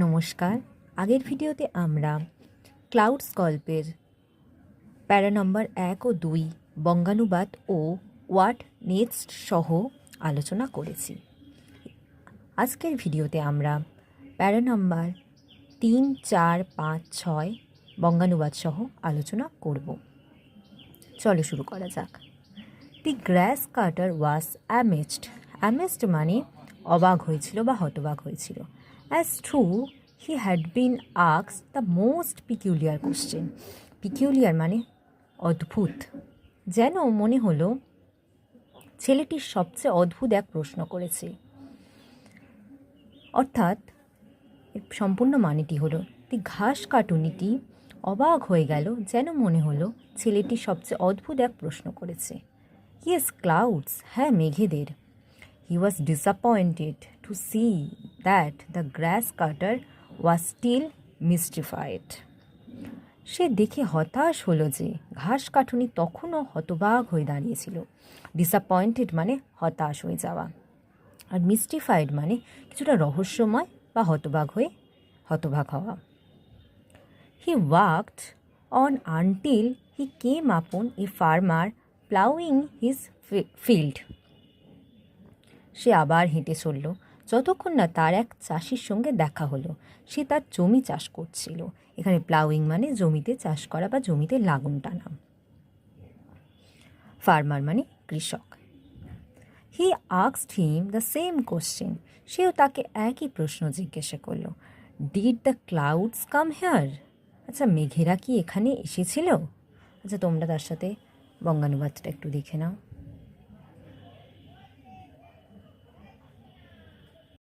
নমস্কার। আগের ভিডিওতে আমরা ক্লাউডস গল্পের প্যারা নম্বর 1 ও 2 বঙ্গানুবাদ ও হোয়াট নেক্সট সহ আলোচনা করেছি। আজকের ভিডিওতে আমরা প্যারা নম্বর 3, 4, 5, 6 বঙ্গানুবাদ সহ আলোচনা করব। চলো শুরু করা যাক। দি গ্রাস কাটার ওয়াজ অ্যামেজড। অ্যামেজড মানে অবাক হয়েছিল বা হতবাক হয়েছিল। As true he had been asked the most peculiar question. Peculiar মানে অদ্ভুত। যেন মনে হলো ছেলেটি সবচেয়ে অদ্ভুত এক প্রশ্ন করেছে। অর্থাৎ সম্পূর্ণ মানেটি হলো দি ঘাস কাটুনিটি অবাক হয়ে গেল, যেন মনে হলো ছেলেটি সবচেয়ে অদ্ভুত এক প্রশ্ন করেছে। ইয়েস, ক্লাউডস, হ্যাঁ মেঘেদের। He was disappointed to see that the grass cutter was still mystified. সে দেখে হতাশ হলো যে ঘাস কাটুনি তখনও হতবাক হয়ে দাঁড়িয়েছিল। ডিসঅ্যাপয়েন্টেড মানে হতাশ হয়ে যাওয়া, আর মিস্টিফাইড মানে কিছুটা রহস্যময় বা হতবাক হওয়া। He walked on until he came upon a farmer plowing his field. সে আবার হেঁটে চলল যতক্ষণ না তার এক চাষির সঙ্গে দেখা হলো। সে তার জমি চাষ করছিল। এখানে প্লাউইং মানে জমিতে চাষ করা বা জমিতে লাঙল টানা। ফার্মার মানে কৃষক। He asked him the same question. সেও তাকে একই প্রশ্ন জিজ্ঞাসা করলো। Did the clouds come here? আচ্ছা, মেঘেরা কি এখানে এসেছিল? আচ্ছা, তোমরা তার সাথে বঙ্গানুবাদটা একটু দেখে নাও।